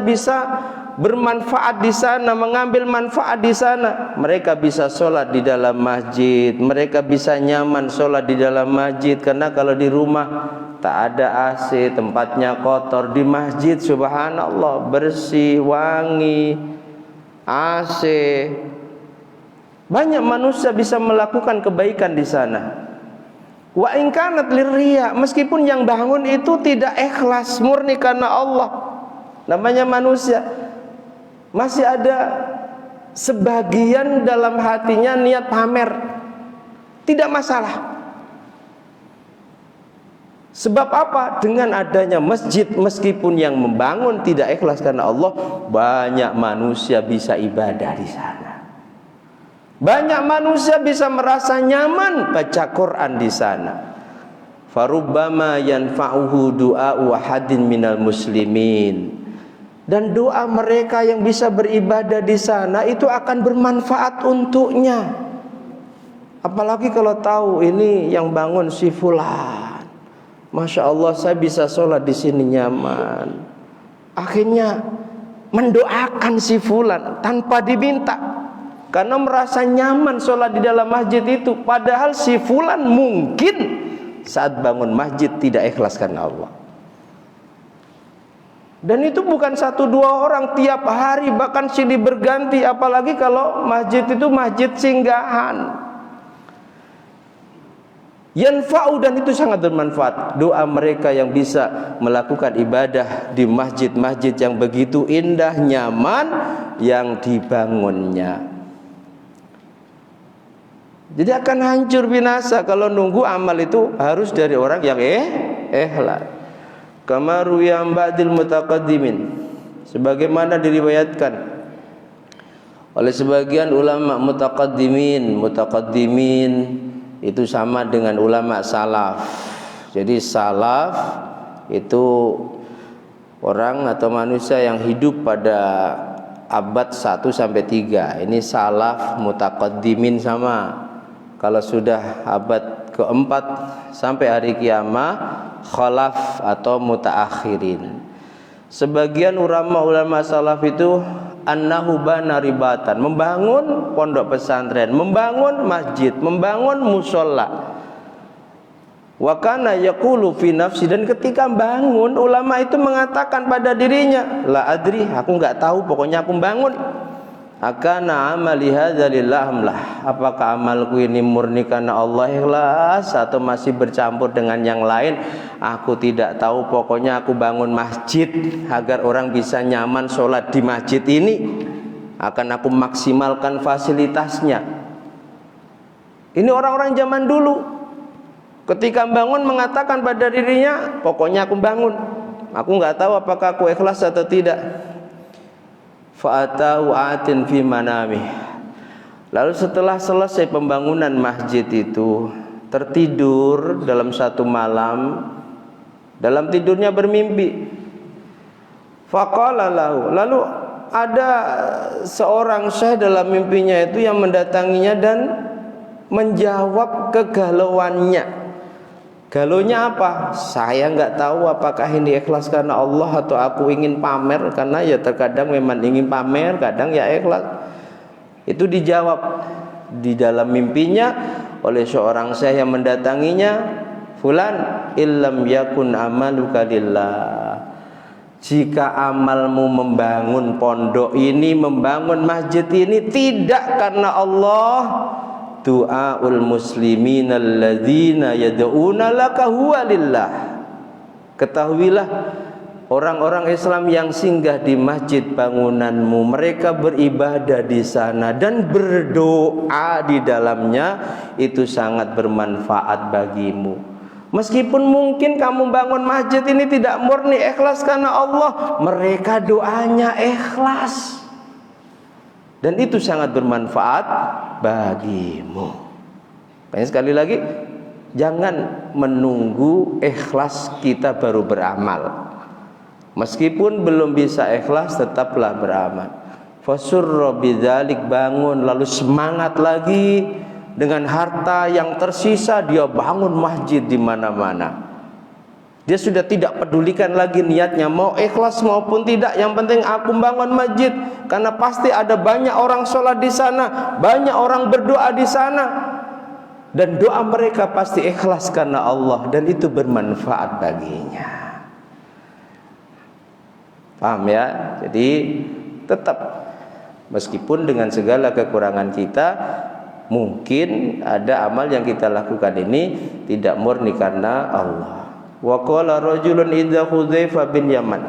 bisa bermanfaat di sana, mengambil manfaat di sana. Mereka bisa sholat di dalam masjid, mereka bisa nyaman sholat di dalam masjid. Karena kalau di rumah tak ada AC, tempatnya kotor. Di masjid subhanallah bersih, wangi, AC. Banyak manusia bisa melakukan kebaikan di sana. Wa in kanat lirriya, meskipun yang bangun itu tidak ikhlas, murni karena Allah. Namanya manusia, masih ada sebagian dalam hatinya niat pamer. Tidak masalah. Sebab apa? Dengan adanya masjid, meskipun yang membangun tidak ikhlas karena Allah, banyak manusia bisa ibadah di sana. Banyak manusia bisa merasa nyaman baca Quran di sana. Farubbama yanfa'uhu du'a'u wahadin minal muslimin. Dan doa mereka yang bisa beribadah di sana itu akan bermanfaat untuknya. Apalagi kalau tahu ini yang bangun si fulan. Masya Allah, saya bisa sholat di sini nyaman. Akhirnya mendoakan si fulan tanpa diminta. Karena merasa nyaman sholat di dalam masjid itu. Padahal si fulan mungkin saat bangun masjid tidak ikhlas karena Allah. Dan itu bukan satu dua orang, tiap hari bahkan silih berganti. Apalagi kalau masjid itu masjid singgahan. Yanfa'u, dan itu sangat bermanfaat. Doa mereka yang bisa melakukan ibadah di masjid-masjid yang begitu indah, nyaman, yang dibangunnya. Jadi akan hancur binasa kalau nunggu amal itu harus dari orang yang ikhlas. Kama ruya ba'dil mutaqaddimin, sebagaimana diriwayatkan oleh sebagian ulama mutaqaddimin. Mutaqaddimin itu sama dengan ulama salaf. Jadi salaf itu orang atau manusia yang hidup pada abad 1 sampai 3. Ini salaf, mutaqaddimin sama. Kalau sudah abad keempat sampai hari kiamat, khalaf atau mutaakhirin. Sebagian ulama salaf itu annahu bana ribatan, membangun pondok pesantren, membangun masjid, membangun musola. Wa kana yaqulu fi nafsi, dan ketika bangun ulama itu mengatakan pada dirinya, la adri, aku enggak tahu, pokoknya aku bangun. Akana amali hadza lillah, apakah amalku ini murni karena Allah ikhlas atau masih bercampur dengan yang lain, aku tidak tahu. Pokoknya aku bangun masjid agar orang bisa nyaman sholat di masjid ini, akan aku maksimalkan fasilitasnya. Ini orang-orang zaman dulu ketika bangun mengatakan pada dirinya, pokoknya aku bangun, aku nggak tahu apakah aku ikhlas atau tidak. Fa'atahu atin fi manami. Lalu setelah selesai pembangunan masjid itu, tertidur dalam satu malam, dalam tidurnya bermimpi. Faqala lahu, lalu ada seorang syekh dalam mimpinya itu yang mendatanginya dan menjawab kegalauannya. Galaunya apa? Saya nggak tahu apakah ini ikhlas karena Allah atau aku ingin pamer. Karena ya terkadang memang ingin pamer, kadang ya ikhlas. Itu dijawab di dalam mimpinya oleh seorang syekh yang mendatanginya. Fulan, illam yakun amaluka lillah. Jika amalmu membangun pondok ini, membangun masjid ini tidak karena Allah, du'aul muslimin alladzina yad'una laka huwa lillah. Ketahuilah, orang-orang Islam yang singgah di masjid bangunanmu, mereka beribadah di sana dan berdoa di dalamnya, itu sangat bermanfaat bagimu. Meskipun mungkin kamu bangun masjid ini tidak murni ikhlas karena Allah, mereka doanya ikhlas. Dan itu sangat bermanfaat bagimu. Sekali lagi, jangan menunggu ikhlas kita baru beramal. Meskipun belum bisa ikhlas, tetaplah beramal. Fasurra bidzalik, bangun lalu semangat lagi, dengan harta yang tersisa dia bangun masjid di mana-mana. Dia sudah tidak pedulikan lagi niatnya, mau ikhlas maupun tidak, yang penting aku bangun masjid karena pasti ada banyak orang sholat di sana, banyak orang berdoa di sana, dan doa mereka pasti ikhlas karena Allah dan itu bermanfaat baginya. Paham ya? Jadi tetap meskipun dengan segala kekurangan kita, mungkin ada amal yang kita lakukan ini tidak murni karena Allah. Wa qala rajulun idza Hudzaifah bin Yaman.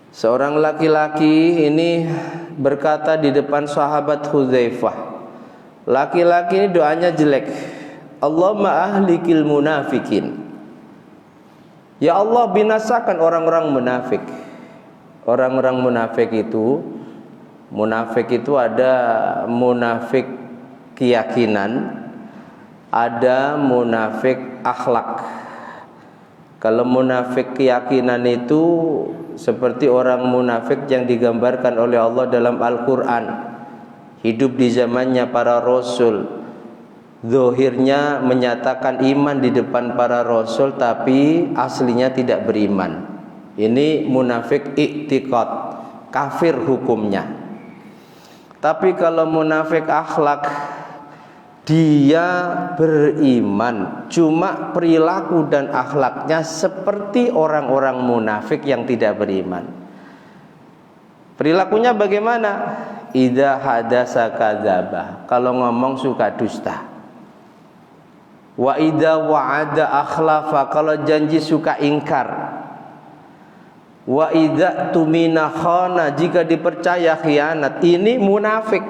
Seorang laki-laki ini berkata di depan sahabat Hudzaifah. Laki-laki ini doanya jelek. Allahumma ahlikil munafikin. Ya Allah, binasakan orang-orang munafik. Orang-orang munafik itu ada munafik keyakinan, ada munafik akhlak. Kalau munafik keyakinan itu seperti orang munafik yang digambarkan oleh Allah dalam Al-Quran, hidup di zamannya para rasul, zahirnya menyatakan iman di depan para rasul tapi aslinya tidak beriman. Ini munafik i'tiqad, kafir hukumnya. Tapi kalau munafik akhlak, dia beriman, cuma perilaku dan akhlaknya seperti orang-orang munafik yang tidak beriman. Perilakunya bagaimana? Idza hadasa kadzaba, kalau ngomong suka dusta. Wa idza wa'ada akhlafa, kalau janji suka ingkar. Wa idza tumina khana, jika dipercaya khianat. Ini munafik.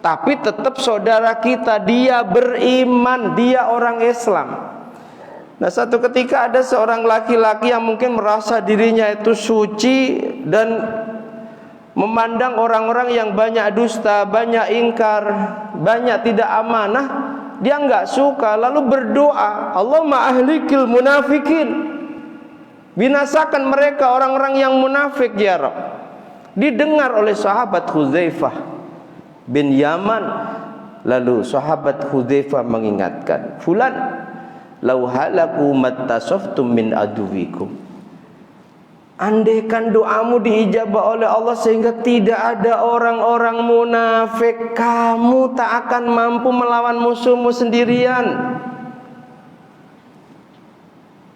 Tapi tetap saudara kita, dia beriman, dia orang Islam. Nah, satu ketika ada seorang laki-laki yang mungkin merasa dirinya itu suci dan memandang orang-orang yang banyak dusta, banyak ingkar, banyak tidak amanah, dia enggak suka, lalu berdoa, Allahumma ahlikil munafikin. Binasakan mereka orang-orang yang munafik ya Rabb. Didengar oleh sahabat Hudzaifah bin Yaman. Lalu sahabat Hudzaifah mengingatkan, fulan lau halaku mattasaftum min aduwikum. Andaikan doamu diijabah oleh Allah sehingga tidak ada orang-orang munafik, kamu tak akan mampu melawan musuhmu sendirian.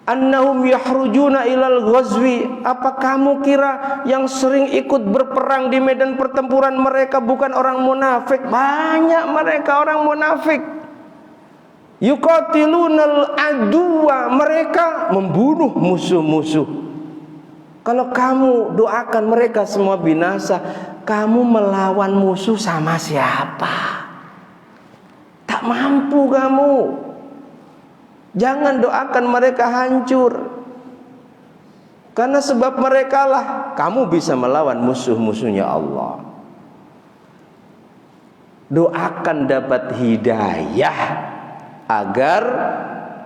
Annahum yahrujuna ilal ghazwi, apa kamu kira yang sering ikut berperang di medan pertempuran mereka bukan orang munafik? Banyak mereka orang munafik. Yuqatilunal aduwa, mereka membunuh musuh-musuh. Kalau kamu doakan mereka semua binasa, kamu melawan musuh sama siapa? Tak mampu kamu. Jangan doakan mereka hancur, karena sebab mereka lah kamu bisa melawan musuh-musuhnya Allah. Doakan dapat hidayah agar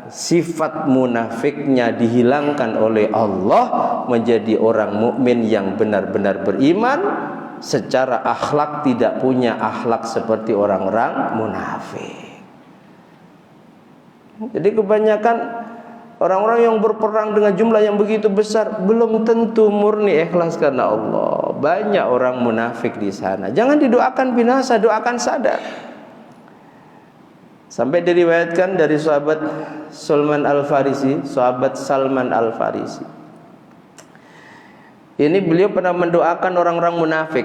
sifat munafiknya dihilangkan oleh Allah, menjadi orang mukmin yang benar-benar beriman, secara akhlak tidak punya akhlak seperti orang-orang munafik. Jadi kebanyakan orang-orang yang berperang dengan jumlah yang begitu besar belum tentu murni ikhlas karena Allah. Banyak orang munafik di sana. Jangan didoakan binasa, doakan sadar. Sampai diriwayatkan dari sahabat Salman Al-Farisi, sahabat Salman Al-Farisi. Ini beliau pernah mendoakan orang-orang munafik.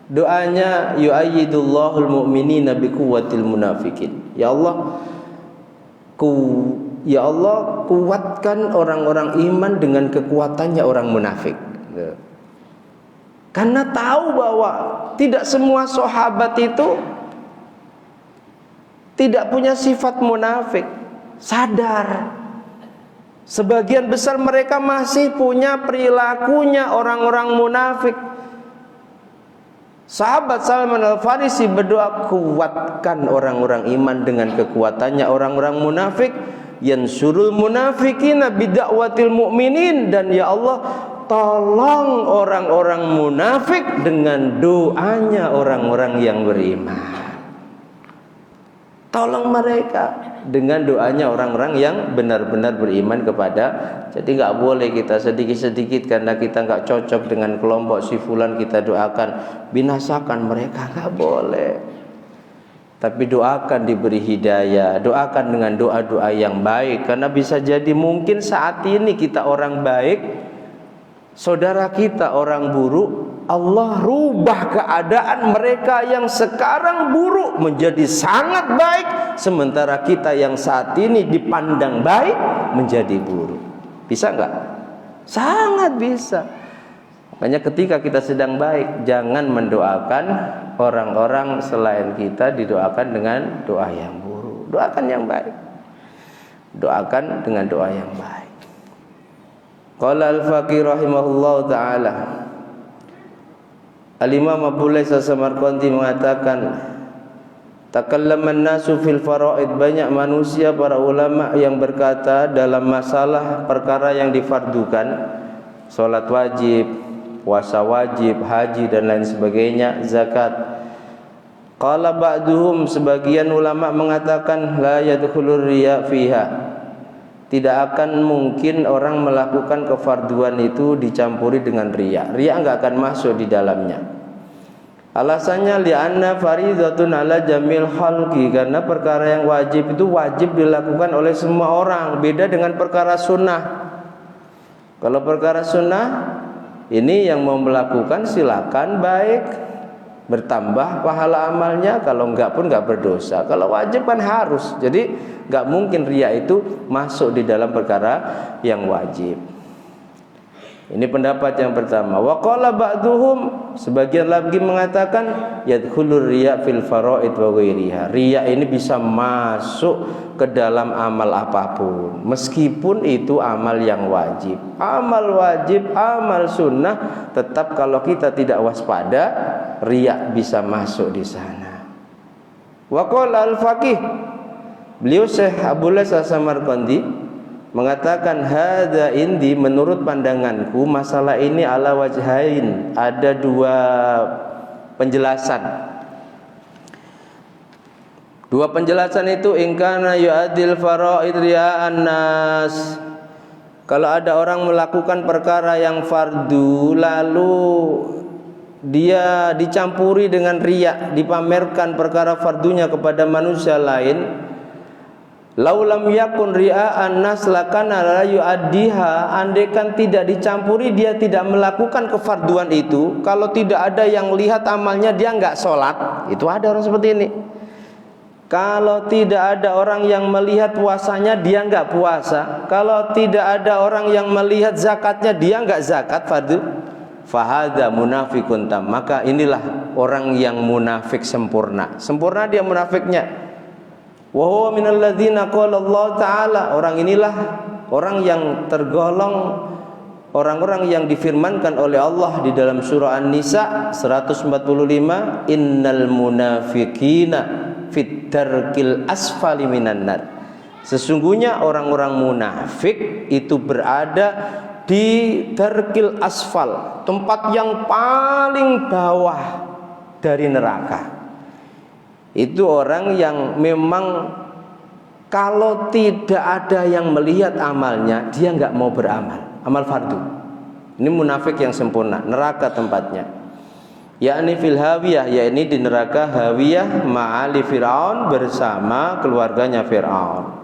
Doanya yu'ayyidullahul mu'minina biquwwatil munafikin. Ya Allah, kuatkan orang-orang iman dengan kekuatannya orang munafik. Karena tahu bahwa tidak semua sahabat itu tidak punya sifat munafik. Sadar, sebagian besar mereka masih punya perilakunya orang-orang munafik. Sahabat Salman Al-Farisi berdoa, kuatkan orang-orang iman dengan kekuatannya orang-orang munafik. Yansurul munafikina bida'watil mu'minin, dan ya Allah, tolong orang-orang munafik dengan doanya orang-orang yang beriman. Tolong mereka dengan doanya orang-orang yang benar-benar beriman kepada. Jadi nggak boleh kita sedikit-sedikit karena kita nggak cocok dengan kelompok si fulan kita doakan binasakan mereka, nggak boleh. Tapi doakan diberi hidayah, doakan dengan doa-doa yang baik. Karena bisa jadi mungkin saat ini kita orang baik, saudara kita orang buruk, Allah rubah keadaan mereka yang sekarang buruk menjadi sangat baik, sementara kita yang saat ini dipandang baik menjadi buruk. Bisa nggak? Sangat bisa. Makanya ketika kita sedang baik, jangan mendoakan orang-orang selain kita didoakan dengan doa yang buruk. Doakan yang baik. Doakan dengan doa yang baik. Qala al-Faqih rahimahullah ta'ala, Al-Imam Abu Lais As-Samarqandi mengatakan, takallaman nasu fil faraid, banyak manusia para ulama yang berkata dalam masalah perkara yang difardukan, salat wajib, puasa wajib, haji dan lain sebagainya, zakat. Qala ba'duhum, sebagian ulama mengatakan la yadkhulur riya fiha, tidak akan mungkin orang melakukan kefarduan itu dicampuri dengan riya. Riya enggak akan masuk di dalamnya. Alasannya li'anna faridatun ala jamil khalqi, karena perkara yang wajib itu wajib dilakukan oleh semua orang, beda dengan perkara sunnah. Kalau perkara sunnah ini yang mau melakukan silakan, baik, bertambah pahala amalnya, kalau enggak pun enggak berdosa. Kalau wajib kan harus. Jadi enggak mungkin riya itu masuk di dalam perkara yang wajib. Ini pendapat yang pertama. Wa qala ba'duhum, sebagian lagi mengatakan yadkhulur riya fil faraid wa ghairiha. Riya ini bisa masuk ke dalam amal apapun, meskipun itu amal yang wajib. Amal wajib, amal sunnah, tetap kalau kita tidak waspada, riya bisa masuk di sana. Wa qala al-Faqih, beliau Syekh Abu Lais As-Samarqandi mengatakan, hadza indi, menurut pandanganku masalah ini ala wajhain, ada dua penjelasan. Dua penjelasan itu, ingkana yu'adil faraid riya'an nas, kalau ada orang melakukan perkara yang fardu lalu dia dicampuri dengan riya, dipamerkan perkara fardunya kepada manusia lain, laulam yakun ria'an nas lakana la yu'addiha, andaikan tidak dicampuri, dia tidak melakukan kefarduan itu, kalau tidak ada yang lihat amalnya dia enggak sholat. Itu ada orang seperti ini. Kalau tidak ada orang yang melihat puasanya, dia enggak puasa. Kalau tidak ada orang yang melihat zakatnya, dia enggak zakat fardu. Fahadha munafikun tam, maka inilah orang yang munafik sempurna. Sempurna dia munafiknya. Wa huwa minal ladzina qala Allah Ta'ala, orang inilah orang yang tergolong orang-orang yang difirmankan oleh Allah di dalam surah An-Nisa 145, innal munafiqina fit darkil asfali minan nar. Sesungguhnya orang-orang munafik itu berada di darkil asfal, tempat yang paling bawah dari neraka. Itu orang yang memang kalau tidak ada yang melihat amalnya, dia enggak mau beramal, amal fardu. Ini munafik yang sempurna, neraka tempatnya. Yakni fil hawiyah, yakni di neraka hawiyah ma'ali Fir'aun, bersama keluarganya Fir'aun.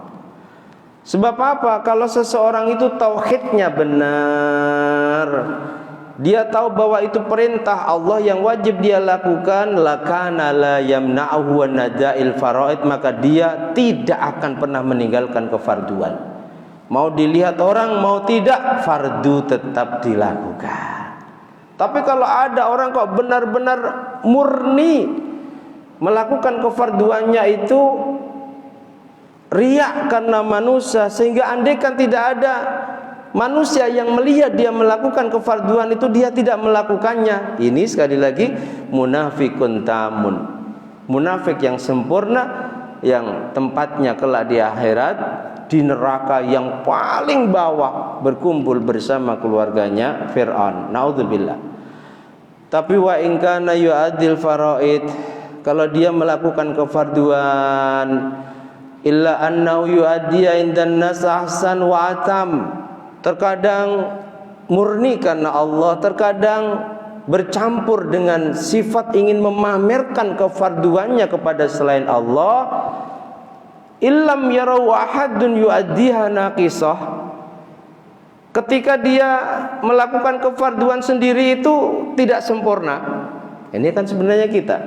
Sebab apa? Kalau seseorang itu tauhidnya benar, dia tahu bahwa itu perintah Allah yang wajib dia lakukan, lakana la yamna'uhu wa nada'il faraid, maka dia tidak akan pernah meninggalkan kefarduan. Mau dilihat orang mau tidak, fardu tetap dilakukan. Tapi kalau ada orang kok benar-benar murni melakukan kefarduannya itu riya karena manusia, sehingga andaikan tidak ada manusia yang melihat dia melakukan kefarduan itu, dia tidak melakukannya. Ini sekali lagi munafikun tamun, munafik yang sempurna, yang tempatnya kelak di akhirat di neraka yang paling bawah, berkumpul bersama keluarganya Fir'aun. Naudzubillah. Tapi wa in kana yu'adil faraid, kalau dia melakukan kefarduan, illa annahu yu'addiya indan nas ahsan wa atam. Terkadang murni karena Allah, terkadang bercampur dengan sifat ingin memamerkan kefarduannya kepada selain Allah. Illam yarau ahadun yu'addiha naqisah. Ketika dia melakukan kefarduan sendiri itu tidak sempurna. Ini kan sebenarnya kita.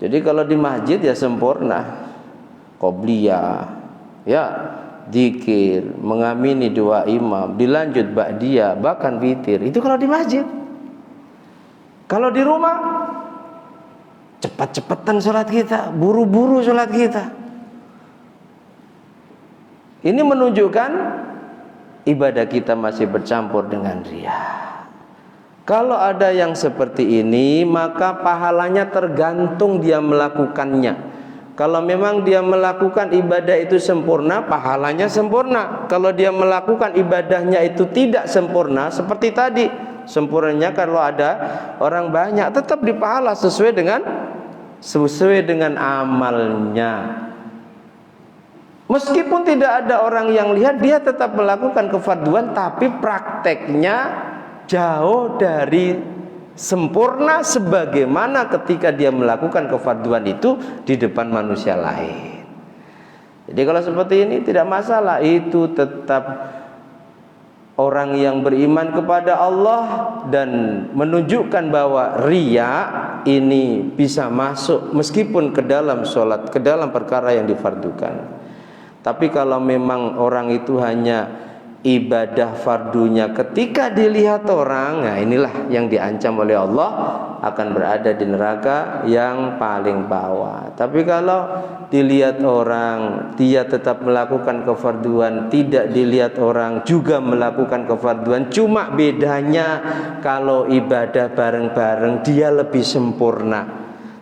Jadi kalau di masjid ya sempurna, qobliyah, ya, zikir, mengamini doa imam, dilanjut ba'diyah, bahkan witir. Itu kalau di masjid. Kalau di rumah cepat-cepatan sholat kita, buru-buru sholat kita. Ini menunjukkan ibadah kita masih bercampur dengan riya. Kalau ada yang seperti ini, maka pahalanya tergantung dia melakukannya. Kalau memang dia melakukan ibadah itu sempurna, pahalanya sempurna. Kalau dia melakukan ibadahnya itu tidak sempurna, seperti tadi, sempurnanya kalau ada orang banyak, tetap dipahala sesuai dengan amalnya. Meskipun tidak ada orang yang lihat, dia tetap melakukan kefarduan, tapi prakteknya jauh dari sempurna sebagaimana ketika dia melakukan kefarduan itu di depan manusia lain. Jadi kalau seperti ini tidak masalah, itu tetap orang yang beriman kepada Allah dan menunjukkan bahwa riya ini bisa masuk meskipun ke dalam sholat, ke dalam perkara yang difardukan. Tapi kalau memang orang itu hanya ibadah fardunya ketika dilihat orang, nah inilah yang diancam oleh Allah, akan berada di neraka yang paling bawah. Tapi kalau dilihat orang, dia tetap melakukan kefarduan, tidak dilihat orang juga melakukan kefarduan, cuma bedanya kalau ibadah bareng-bareng dia lebih sempurna,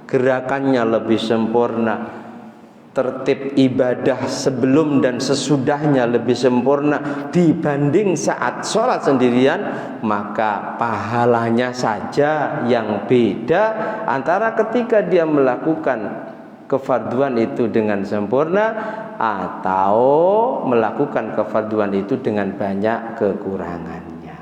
gerakannya lebih sempurna, tertib ibadah sebelum dan sesudahnya lebih sempurna dibanding saat sholat sendirian, maka pahalanya saja yang beda antara ketika dia melakukan kefarduan itu dengan sempurna atau melakukan kefarduan itu dengan banyak kekurangannya.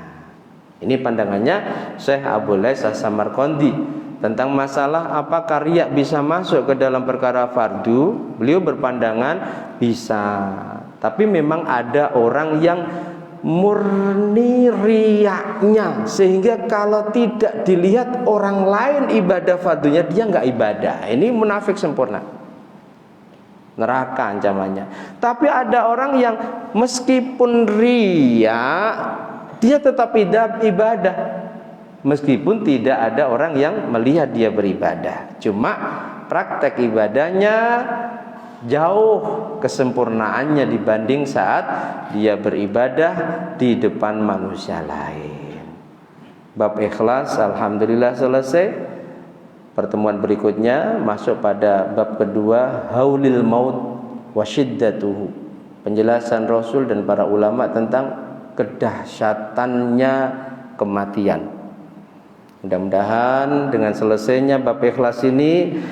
Ini pandangannya Syekh Abu Lais As-Samarqandi tentang masalah apakah riya bisa masuk ke dalam perkara fardu. Beliau berpandangan bisa, tapi memang ada orang yang murni riyanya, sehingga kalau tidak dilihat orang lain ibadah fardunya, dia nggak ibadah. Ini munafik sempurna, neraka ancamannya. Tapi ada orang yang meskipun riya, dia tetap ibadah, meskipun tidak ada orang yang melihat dia beribadah. Cuma praktek ibadahnya jauh kesempurnaannya dibanding saat dia beribadah di depan manusia lain. Bab ikhlas alhamdulillah selesai. Pertemuan berikutnya masuk pada bab kedua, haulil maut wa syiddatuhu. Penjelasan Rasul dan para ulama tentang kedahsyatannya kematian. Mudah-mudahan dengan selesainya bab ikhlas ini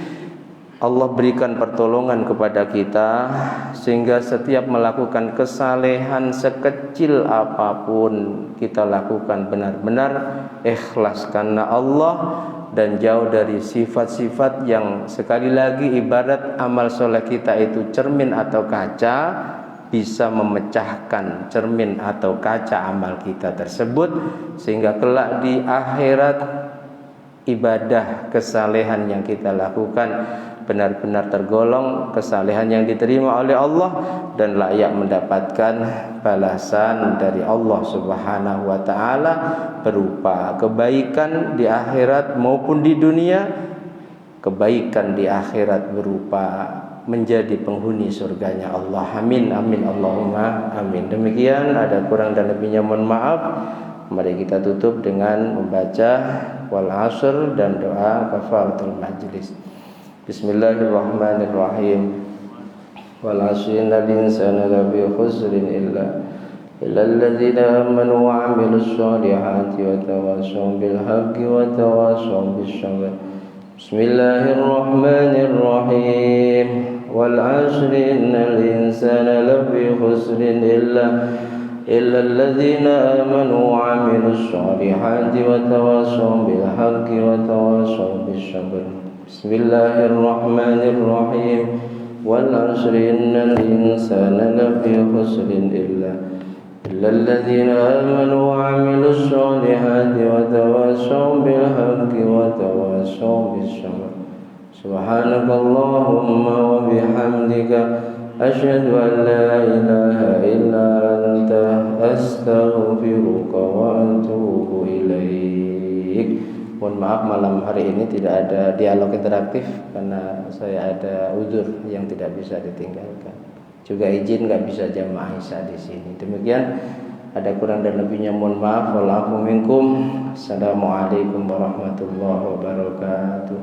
Allah berikan pertolongan kepada kita, sehingga setiap melakukan kesalehan sekecil apapun kita lakukan benar-benar ikhlas karena Allah, dan jauh dari sifat-sifat yang sekali lagi ibarat amal soleh kita itu cermin atau kaca, bisa memecahkan cermin atau kaca amal kita tersebut, sehingga kelak di akhirat ibadah kesalehan yang kita lakukan benar-benar tergolong kesalehan yang diterima oleh Allah dan layak mendapatkan balasan dari Allah Subhanahu wa taala berupa kebaikan di akhirat maupun di dunia. Kebaikan di akhirat berupa menjadi penghuni surganya Allah. Amin amin Allahumma amin. Demikian, ada kurang dan lebihnya mohon maaf. Mari kita tutup dengan membaca wal asr dan doa kafaratul majlis. Bismillahirrahmanirrahim. Wal asri innal insana lafi khusrin illa alladzina amanu wa 'amilus solihati wa tawassaw bil haqqi wa tawassaw bis sabr. Bismillahirrahmanirrahim. Wal 'ashri innal insana lafi khusrin illa alladhina amanu wa 'amilus solihati wa tawassaw bil haqqi wa tawassaw bis sabr. Bismillahirrahmanirrahim. Wal 'ashri innal insana lafi khusrin illa الذين آمنوا وعملوا الصالحات وتواصوا بالحق وتواصوا بالصبر سبحانك اللهم وبحمدك أشهد أن لا إله إلا أنت أستغفرك وأتوب إليك. Mohon maaf malam hari ini tidak ada dialog interaktif karena saya ada uzur yang tidak bisa ditinggalkan. Juga izin nggak bisa jamaah isya di sini. Demikian, ada kurang dan lebihnya mohon maaf. Wa'alaikum minkum. Assalamualaikum warahmatullahi wabarakatuh.